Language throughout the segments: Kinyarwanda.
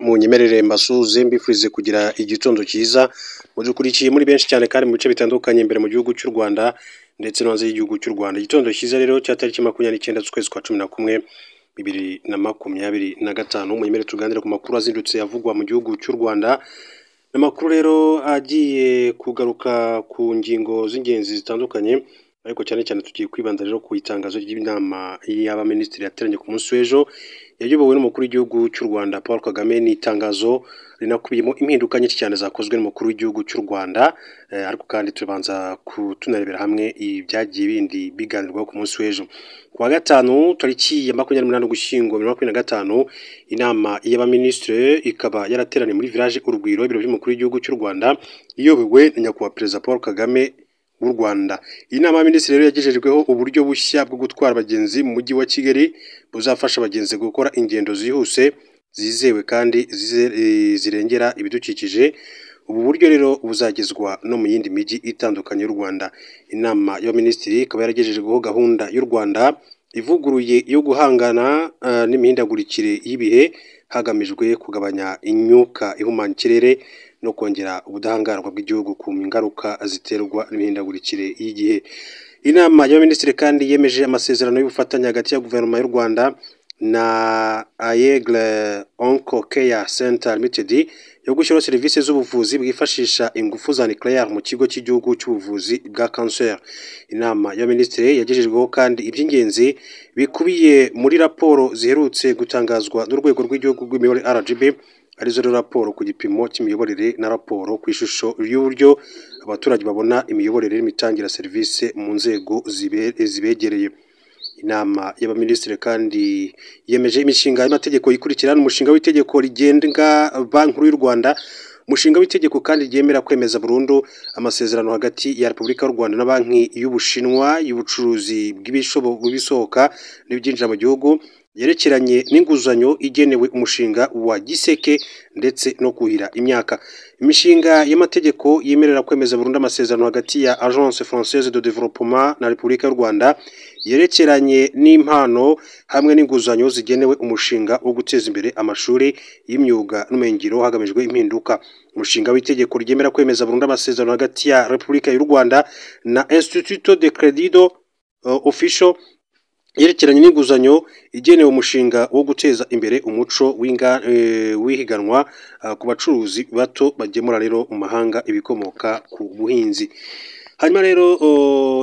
Munyemerere mbasuze mbifurize kugira igitondo cyiza mudukurikiye muri benshi cyane kandi mu bice bitandukanye imbere mu gihugu cy'u Rwanda ndetse no hanze y'igihugu cy'u Rwanda. Igitondo cyiza rero cya tariki 29 z'ukwezi kwa 11 2025. Munyemerere tuganire ku makuru azindutse yavugwa mu gihugu cy'u Rwanda. Amakuru rero agiye kugaruka ku ngingo z'ingenzi zitandukanye, ariko cyane cyane tugiye kwibanda rero ku itangazo ry'inama y'abaminisitiri yateranye ku munsi w'ejo yayobowe n'umukuru w'igihugu cy'u Rwanda Paul Kagame. Ni itangazo rinakubiyemo impinduka nyinshi cyane zakozwe n'umukuru w'igihugu cy'u Rwanda, ariko kandi tubanza tunarebera hamwe ibyagiye bindi biganirwaho ku munsi w'ejo. Ku wa gatanu tariki ya 28 Ugushyingo 2025, inama y'abaminisitiri ikaba yarateranye muri village Urugwiro, ibiro by'umukuru w'igihugu cy'u Rwanda, iyobowe na nyakubahwa Perezida Paul Kagame w'u Rwanda. Iyi nama y'abaminisitiri rero yagejejweho uburyo bushya bwo gutwara abagenzi mu mujyi wa Kigali buzafasha abagenzi gukora ingendo zihuse, zizewe kandi zirengera ibidukikije. Ubu buryo rero buzagezwa no mu yindi mijyi itandukanye y'u Rwanda. Inama y'abaminisitiri ikaba yaragejejweho gahunda y'u Rwanda ivuguruye yo guhangana n'imihindagurikire y'ibihe hagamijwe kugabanya imyuka ihumanya ikirere no kongera ubudahangarwa bw'igihugu ku ngaruka ziterwa n'imihindagurikire y'igihe. Inama y'abaminisitiri kandi yemeje amasezerano y'ubufatanye hagati ya guverinoma y'u Rwanda na Aigle Onco Care Center Limited yo gushyiraho serivisi z'ubuvuzi bwifashisha ingufu za nucleaire mu kigo cy'igihugu cy'ubuvuzi bwa cancer. Inama y'abaminisitiri yagejejweho kandi iby'ingenzi bikubiye muri raporo ziherutse gutangazwa n'urwego rw'igihugu rw'imiyoborere RGB, arizo raporo ku gipimo cy'imiyoborere na raporo ku ishusho y'uburyo abaturage babona imiyoborere n'imitangire serivisi mu nzego zibegereye. Inama y'abaminisitiri kandi yemeje imishinga y'amategeko ikurikirana umushinga w'itegeko rigenga Banki Nkuru y'u Rwanda, umushinga w'itegeko kandi ryemera kwemeza burundu amasezerano hagati ya Repubulika y'u Rwanda na Banki y'Ubushinwa y'ubucuruzi bw'ibisohoka n'ibyinjira mu gihugu yerekeranye n'inguzanyo igenewe umushinga wa Giseke ndetse no kuhira imyaka. Imishinga y'amategeko yemerera kwemeza burundu amasezerano hagati ya Agence Française de Développement na Repubulika y'u Rwanda yerekeranye n'impano hamwe n'inguzanyo zigenewe umushinga wo guteza imbere amashuri y'imyuga n'ubumenyingiro hagamijwe impinduka. Umushinga w'itegeko ryemera kwemeza burundu amasezerano hagati ya Repubulika y'u Rwanda na Instituto de Crédito Official yerekeranye n'inguzanyo igenewe umushinga wo guteza imbere umuco w'ihiganwa ku bacuruzi bato bagemura rero mu mahanga ibikomoka ku buhinzi. Hanyuma rero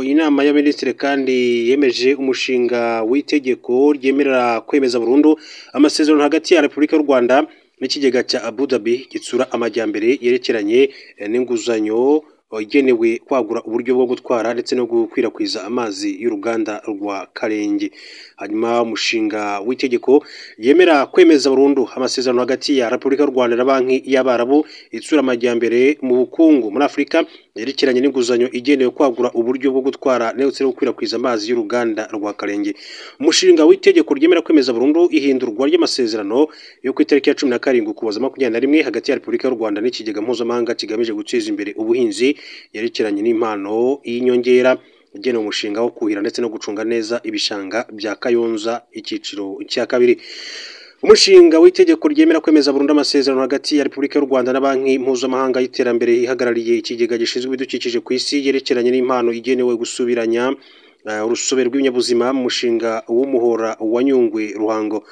inama y'abaminisitiri kandi yemeje umushinga w'itegeko ryemerera kwemeza burundu amasezerano hagati ya Repubulika y'u Rwanda n'ikigega cya Abu Dhabi gitsura amajyambere yerekeranye n'inguzanyo igenewe kwagura uburyo bwo gutwara ndetse no gukwirakwiza amazi y'uruganda rwa Karenge. Hanyuma umushinga w'itegeko yemera kwemeza burundu amasezerano hagati ya Repubulika y'u Rwanda na Banki y'Abarabu itsura amajyambere mu bukungu muri Afurika yerekeranye n'inguzanyo igenewe kwagura uburyo bwo gutwara ndetse no gukwirakwiza amazi y'uruganda rwa Karenge. Umushinga w'itegeko ryemera kwemeza burundu ihindurwa ry'amasezerano yo ku itariki ya 17 Ukuboza 2021 hagati ya Repubulika y'u Rwanda n'ikigega mpuzamahanga kigamije guteza imbere ubuhinzi yerekeranye n'impano y'inyongera igenewe umushinga wo kuhira ndetse no gucunga neza ibishanga bya Kayonza icyiciro cya kabiri. Umushinga w'itegeko ryemera kwemeza burundu amasezerano hagati ya Repubulika y'u Rwanda na Banki mpuzamahanga y'iterambere ihagarariye ikigega gishinzwe ibidukikije ku isi yerekeranye n'impano igenewe gusubiranya urusobe rw'ibinyabuzima mu mushinga w'umuhora wa Nyungwe Ruhango.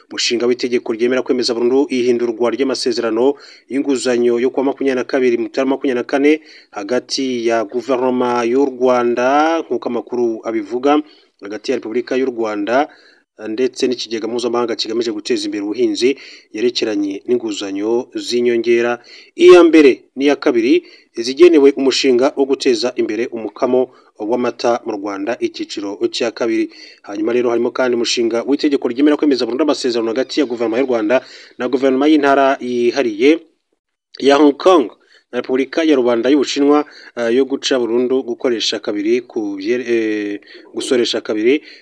Umushinga w'itegeko ryemera kwemeza burundu ihindurwa ry'amasezerano y'inguzanyo yo kuwa 22 Mutarama 2024 hagati ya guverinoma y'u Rwanda nk'uko amakuru abivuga, hagati ya Repubulika y'u Rwanda ndetse n'ikigega mpuzamahanga kigamije guteza imbere ubuhinzi yerekeranye n'inguzanyo z'inyongera. Iya mbere n'iya kabiri zigenewe umushinga wo guteza imbere umukamo w'amata mu Rwanda icyiciro cya kabiri. Hanyuma rero harimo kandi umushinga w'itegeko ryemera kwemeza burundu amasezerano hagati ya guverinoma y'u Rwanda na guverinoma y'intara yihariye ya Hong Kong na Repubulika ya Rubanda y'Ubushinwa yo guca burundu gusoresha kabiri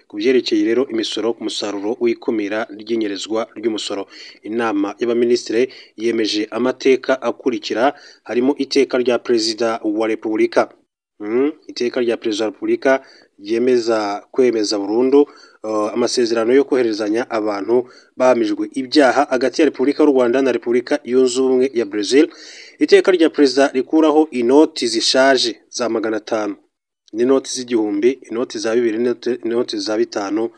ku byerekeye rero imisoro ku musaruro w'ikumira ry'inyerezwa ry'umusoro. Inama y'abaminisitiri yemeje amateka akurikira harimo iteka rya Perezida wa Repubulika Iteka rya Perezida wa Repubulika ryemeza kwemeza burundu amasezerano yo koherezanya abantu bahamijwe ibyaha hagati ya Repubulika y'u Rwanda na Repubulika Yunze Ubumwe ya Brazil. Iteka rya Perezida rikuraho inoti zishaje za 500, n'inoti z'igihumbi, inoti za 2, inoti za 5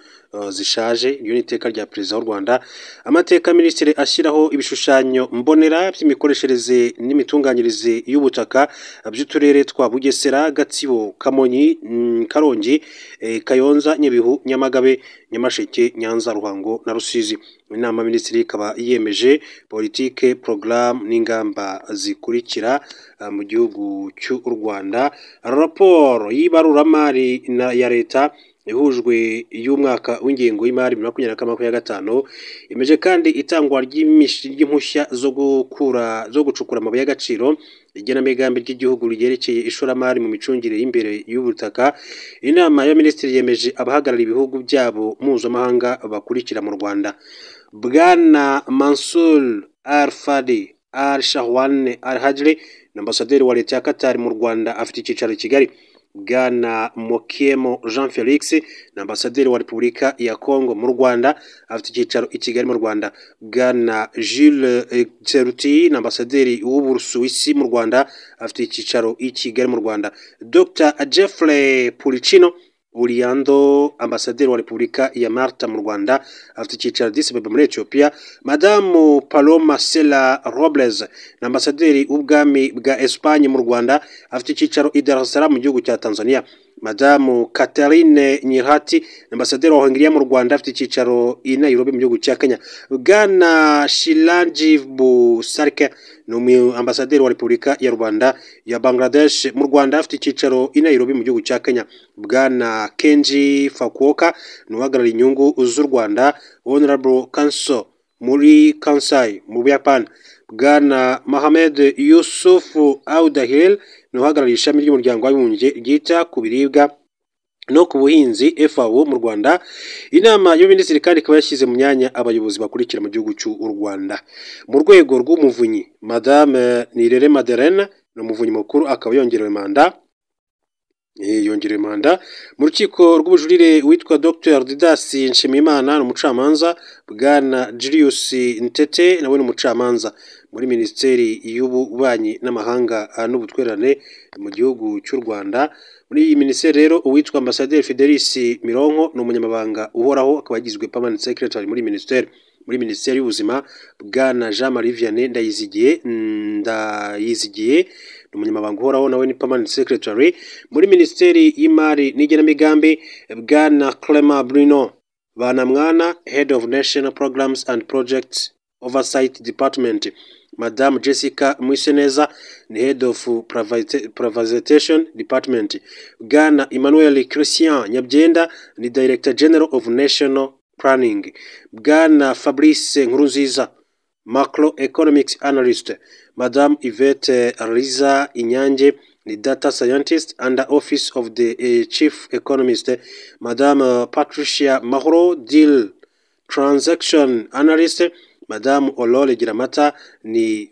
zishaje. Iyo ni iteka rya Perezida w'u Rwanda. Amateka Minisitiri ashyiraho ibishushanyo mbonera by'imikoreshereze n'imitunganyirize y'ubutaka by'uturere twa Bugesera, Gatsibo, Kamonyi, Karongi, Kayonza, Nyabihu, Nyamagabe, Nyamasheke, Nyanza, Ruhango na Rusizi. Inama Minisitiri ikaba yemeje politike, programme n'ingamba zikurikira mu gihugu cy'u Rwanda. Raporo y'ibaruramari ya leta ihujwe y'umwaka w'ingengo y'imari 2024-2025 imeje kandi itangwa ry'impushya zo gucukura amabuye y'agaciro, igenamigambi ry'igihugu ryerekeye ishoramari mu micungire y'imbere y'ubutaka. Inama ya Minisitiri yemeje abahagarariye ibihugu byabo mpuzamahanga bakurikira mu Rwanda: Bwana Mansour Al-Fadi Al-Shahwan Al-Hajri, ambasaderi wa leta ya Qatar mu Rwanda, afite icyicaro i Kigali. Bwana Mokiemo Jean Felix, ambasaderi wa Repubulika ya Kongo mu Rwanda, afite icyicaro i Kigali mu Rwanda. Bwana Jules Tseruti, ambasaderi w'Ubusuwisi mu Rwanda, afite icyicaro i Kigali mu Rwanda. Dr Jeffrey Pulicino Uriando, ambasaderi wa Repubulika ya Malta mu Rwanda, afite icyicaro Addis Ababa muri Ethiopia. Madamu Paloma Sela Robles, ambasaderi w'ubwami bwa Espagne mu Rwanda, afite icyicaro i Dar es Salaam mu gihugu cya Tanzania. Madamu Catherine Nyirhati, ambasaderi wa Hongiriya mu Rwanda, afite icyicaro i Nairobi mu gihugu cya Kenya. Bwana Shilanjibu Sarke, ni ambasaderi wa Repubulika ya Rwanda ya Bangladesh mu Rwanda, afite icyicaro i Nairobi mu gihugu cya Kenya. Bwana Kenji Fukuoka, ni uhagarariye inyungu z'u Rwanda, Honorable Council muri Kansai mu Buyapani. Bwana Mohamed Yusuf Audahil, ni uhagarariye ishami ry'umuryango w'abibumbye ryita ku biribwa no ku buhinzi FAO mu Rwanda. Inama y'Abaminisitiri kandi ikaba yashyize mu myanya abayobozi bakurikira mu gihugu cy'u Rwanda. Mu rwego rw'umuvunyi, Madame Nirere Madeleine ni umuvunyi mukuru, akaba yongerewe manda. Mu rukiko rw'ubujurire witwa Dr Didas Nshimiyimana ni umucamanza. Bwana Julius Ntete nawe ni umucamanza. Muri Minisiteri y'Ububanyi n'Amahanga n'Ubutwererane mu gihugu cy'u Rwanda, muri iyi minisiteri rero uwitwa Ambasaderi Fidelis Mironko ni umunyamabanga uhoraho, akaba yagizwe permanent secretary muri minisiteri. Muri Minisiteri y'Ubuzima, Bwana Jean Marie Vianney Ndayizigiye ni umunyamabanga uhoraho, nawe ni permanent secretary. Muri Minisiteri y'Imari n'Igenamigambi, Bwana Clement Bruno Banamwana, head of National Programs and Projects Oversight Department. Madame Jessica Mwiseneza ni head of Privatization Department. Bwana Emmanuel Christian Nyabyenda ni Director General of National Planning. Bwana Fabrice Nkurunziza, Macroeconomics Analyst. Madame Yvette Riza Inyange ni Data Scientist under Office of the Chief Economist. Madame Patricia Mahoro, Deal Transaction Analyst. Madame Olole Giramata ni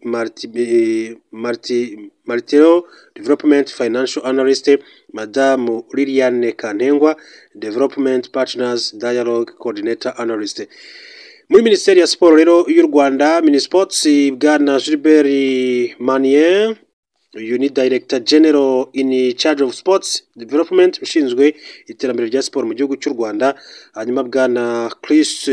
Martiro Development Financial Analyst. Madame Liliane Kantengwa, Development Partners Dialogue Coordinator Analyst. Muri Minisiteri ya Siporo rero y'u Rwanda, Minisports, Bwana Gilbert Manier, Unit Director General in charge of Sports Development, ushinzwe iterambere rya siporo mu gihugu cy'u Rwanda. Hanyuma Bwana Chris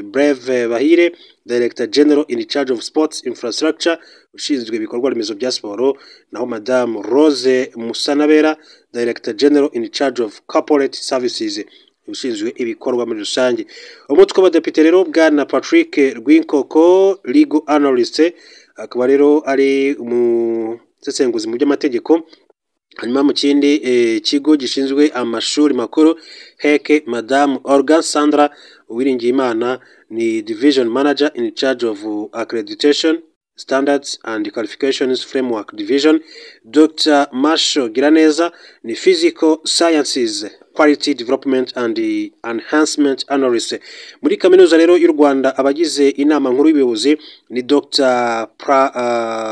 Breve Bahire, Director General in charge of Sports Infrastructure, ushinzwe ibikorwa remezo bya siporo. Naho Madame Rose Musanabera, Director General in charge of Corporate Services, ushinzwe ibikorwa muri rusange. Umutwe w'abadepite rero, Bwana Patrick Rwinkoko, Legal Analyst, akaba rero ari umusesenguzi mu by'amategeko. Hanyuma mu kindi kigo gishinzwe amashuri makuru HEC, Madame Olga Sandra Uwiringiyimana ni Division Manager in charge of Accreditation Standards and Qualifications Framework Division. Dr Masho Giraneza ni Physical Sciences Quality Development and Enhancement Analyst. Muri kaminuza rero y'u Rwanda abagize inama nkuru y'ubuyobozi ni Dr.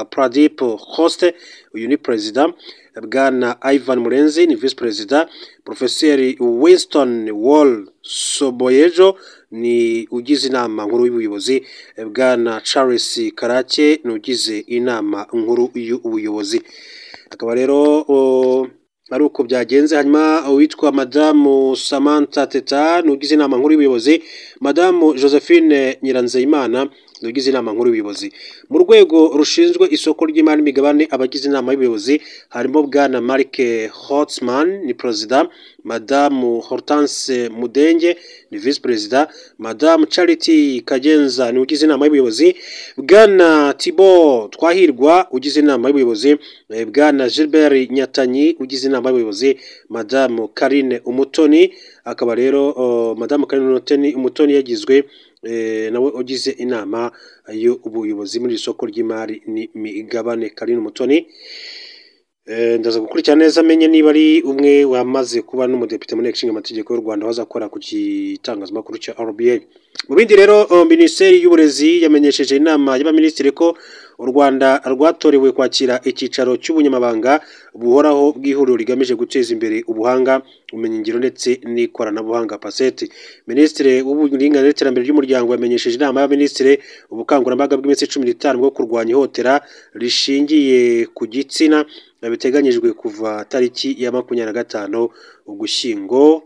Pradip Hoste, uyu ni president, bwana Ivan Murenzi ni vice president, Professor Winston Wall Soboyejo ni ugize inama nkuru y'ubuyobozi, bwana Charles Karake ni ugize inama nkuru y'ubuyobozi. Akaba rero ari uko byagenze. Hanyuma witwa Madamu Samantha Teta nugize inama nkuru y'ubuyobozi, Madamu Josephine Nyiranzeyimana nugize inama nkuru y'ubuyobozi. Mu rwego rushinzwe isoko ry'imari n'imigabane abagize inama y'ubuyobozi harimo bwana Mark Hotzman ni president, Madamu Hortense Mudenge ni vice president, Madamu Charity Kagenza ni ugize inama y'ubuyobozi, bwana Thibaut Twahirwa ugize inama y'ubuyobozi, bwana Gilbert Nyatanyi ugize inama y'ubuyobozi, Madamu Karine Umutoni. Akaba rero Madamu Karine Umutoni yagizwe nawe ugize inama y'ubuyobozi muri isoko ry'imari n'imigabane. Karine Umutoni ndaza gukurikirana neza amenye niba ari umwe wamaze kuba n'umudepite mu nteko ishinga amategeko y'u Rwanda waza akora ku gitangazamakuru cya RBA. Mu bindi rero Minisiteri y'Uburezi yamenyesheje inama y'abaminisitiri ko u Rwanda rwatorewe kwakira icyicaro cy'ubunyamabanga buhoraho bw'ihuriro rigamije guteza imbere ubuhanga, ubumenyingiro ndetse n'ikoranabuhanga PACET. Minisitiri w'Uburinganire n'Iterambere ry'Umuryango yamenyesheje inama y'abaminisitiri ubukangurambaga bw'iminsi 15 bwo kurwanya ihohotera rishingiye ku gitsina biteganyijwe kuva tariki ya 25 Ugushyingo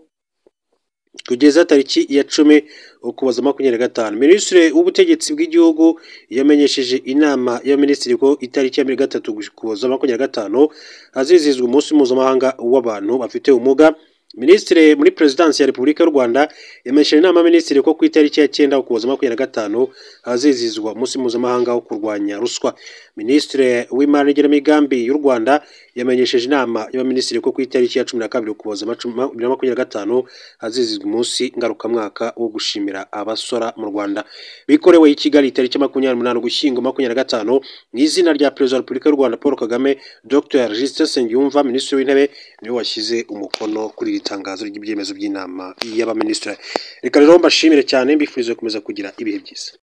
kugeza tariki ya 10 Ukuboza 25. Minisitiri w'Ubutegetsi bw'Igihugu yamenyesheje inama y'abaminisitiri ko itariki ya 3 Ukuboza 25 hazizihizwa umunsi mpuzamahanga w'abantu bafite ubumuga. Minisitiri muri Perezidansi ya Repubulika y'u Rwanda yamenyesheje inama y'abaminisitiri ko ku itariki ya 9 Ukuboza 25 hazizihizwa umunsi mpuzamahanga wo kurwanya ruswa. Minisitiri w'Imari n'Igenamigambi y'u Rwanda yamenyesheje inama y'abaminisitiri ko ku itariki ya 12 Ukuboza 2025 hazizihizwa umunsi ngarukamwaka wo gushimira abasora mu Rwanda. Bikorewe i Kigali itariki 28 Ugushyingo 2025 mu izina rya Perezida wa Repubulika y'u Rwanda Paul Kagame. Dr. Justin Nsengiyumva Minisitiri w'Intebe niwe washyize umukono kuri iri tangazo ry'ibyemezo by'inama y'abaminisitiri. Reka rero mbashimire cyane, mbifurize gukomeza kugira ibihe byiza.